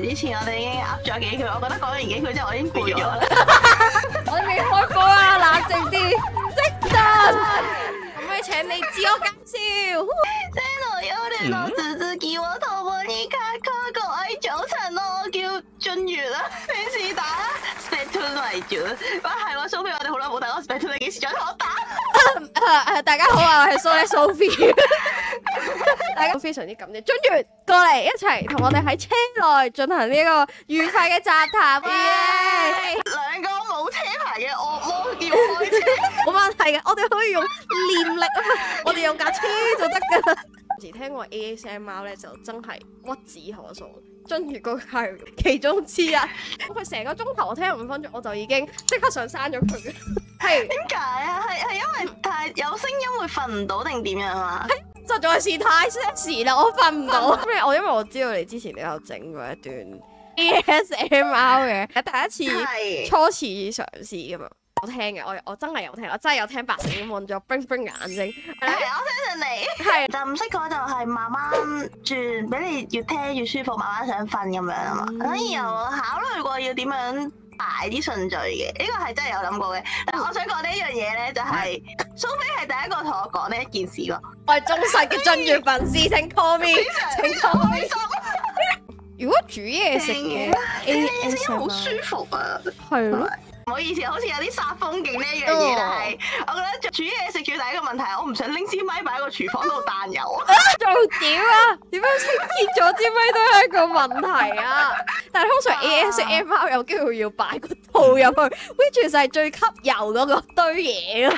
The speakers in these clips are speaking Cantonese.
之前，我哋已經噏咗幾句，我覺得講完幾句之後，我已經攰咗啦。我哋未開波啊，冷靜啲，即陣。可唔可以請你自我介紹？真係有啲老子自叫我同我依家各位早晨，我叫俊月啦，平時打 Splatoon 為主。哇，係喎，Sophie，我哋好耐冇打過 Splatoon，你幾時再同我打？大家好啊，我係 Sophie。大家非常之感謝俊月過嚟一齊同我哋喺車內進行呢個愉快嘅雜談。兩個冇車牌嘅惡魔叫開車，冇問題嘅，我哋可以用念力啊嘛，我哋用架車就得㗎啦。時聽過 ASMR 咧，就真係屈指可數。俊月嗰個係其中之一，佢成個鐘頭我聽5分鐘，我就已經即刻想刪咗佢。係點解啊？係因為太有聲音會瞓唔到定點樣啊？實在是太 sexy 啦，我瞓唔到。因為我知道你之前都有整過一段 ASMR 嘅，第一次初次嘗試㗎嘛。我聽嘅，我真係有聽，我真係有聽8成咁望咗 bling bling 眼睛。係，我相信你。係就唔識講就係慢慢轉，俾你越聽越舒服，慢慢想瞓咁樣啊嘛。所以又考慮過要點樣擺啲順序嘅，呢個係真係有諗過嘅。但係我想講呢一樣嘢咧，就係蘇菲係第一個同我講呢一件事咯。我係忠實嘅俊月粉絲，請 call me，請 call me。如果煮嘢食嘅，ASMR 好舒服啊。係咯。唔好意思，好似有啲煞風景呢一樣嘢，但係我覺得煮嘢食最大一個問題，我唔想拎支咪擺喺個廚房度彈油。做屌啊！點樣清潔咗支咪都係一個問題啊！但係通常 ASMR 有機會要擺個套入去 ，which 就係最吸油嗰個堆嘢咯。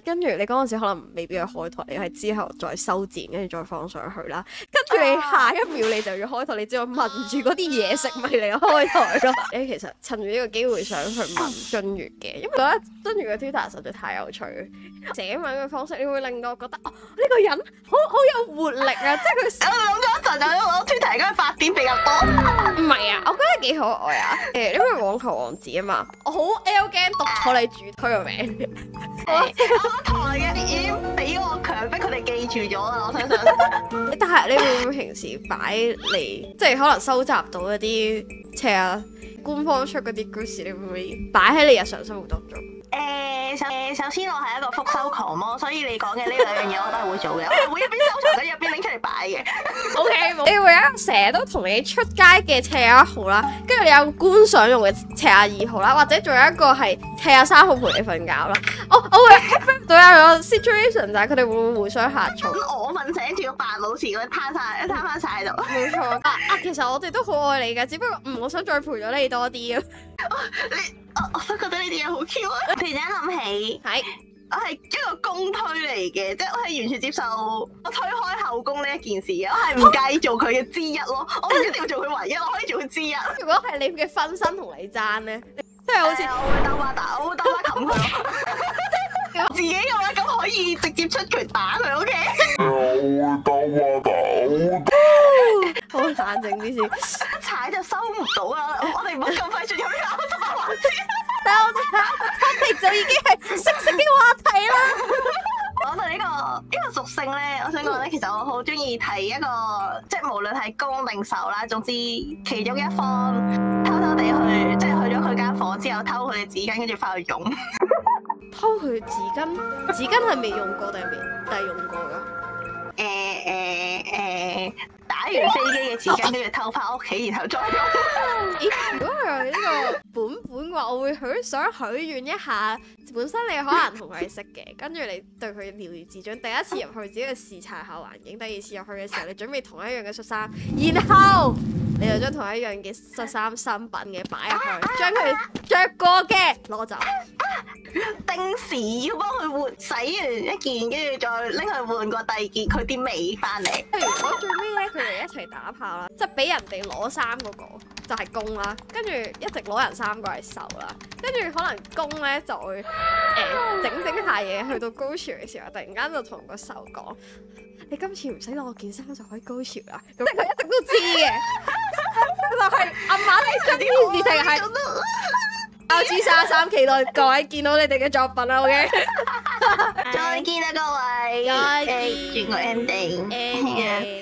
跟住你嗰陣時可能未必去開台，你係之後再修剪，跟住再放上去啦。跟住你下一秒你就要開台，你只要聞住嗰啲嘢食咪嚟開台咯。你其實趁住呢個機會想去問俊月嘅，因為覺得俊月嘅 Twitter 實在太有趣，寫文嘅方式你會令到我覺得哦呢個人好有活力啊！即係佢我諗咗一陣，就我 Twitter 而家發點比較多。唔係啊，我覺得幾可愛啊！因為網球王子啊嘛，我好 L game 讀錯你主推個名。我台嘅已經俾我強迫佢哋記住咗啦，我相信。但係你會唔會平時擺嚟，即係可能收集到一啲即係官方出嗰啲故事，你會唔會擺喺你日常生活當中？首先我係一個復修狂魔，所以你講嘅呢兩樣嘢我都係會做嘅，我會一邊收藏緊一邊拎出嚟擺嘅。OK， 你會有一個成日都同你出街嘅721號啦，跟住你有個觀賞用嘅722號啦，或者仲有一個係723號陪你瞓覺啦。我會都有個 situation 就係佢哋會唔會互相呷醋？我瞓醒仲要扮冇事咁攤翻晒喺度。冇錯其實我哋都好愛你㗎，只不過我想再陪咗你多啲啊。我都覺得呢啲嘢好 Q 啊！突然間諗起，係我係一個公推嚟嘅，即係我係完全接受我推開後宮呢一件事嘅，我係唔介意做佢嘅之一咯。我唔一定要做佢唯一，我可以做佢之一。如果係你嘅分身同你爭咧，即係好似我會兜巴打，我會兜巴冚佢咯。自己嘅話咁可以直接出拳打佢 ，OK？ 我會兜巴打。好冷靜啲先，踩就收唔到啦！我哋唔好咁快進入呢個執法環節。但係我哋下一個 topic 就已經係色色嘅話題啦。講到呢個屬性咧，我想講咧，其實我好中意睇一個，即係無論係攻定受啦，總之其中一方偷偷地去，即係去咗佢間房之後偷佢嘅紙巾，跟住翻去用。偷佢紙巾係未用過定係未用過㗎？打完飛機嘅紙巾，跟住偷翻屋企，然後再用。咦？如果係呢個本嘅話，我會想許願一下。本身你可能同佢識嘅，跟住你對佢了如指掌。第一次入去只係視察下環境，第二次入去嘅時候，你準備同一樣嘅恤衫，然後你就將同一樣嘅恤衫新品嘅擺入去，將佢着過嘅攞走。定時要幫佢換洗完一件，跟住再拎去換過第二件，佢啲味翻嚟。譬如我最尾咧，佢哋一齊打炮啦，即係俾人哋攞衫嗰個就係攻啦，跟住一直攞人3個係受啦，跟住可能攻咧就會整下嘢，去到高潮嘅時候，突然間就同個受講：你今次唔使攞件衫就可以高潮啦。咁即係佢一直都知嘅，就係暗碼你將呢件事情係。RG33，期待各位見到你哋嘅作品啦 ，OK？ 再見啦，各位，再見，轉個 ending。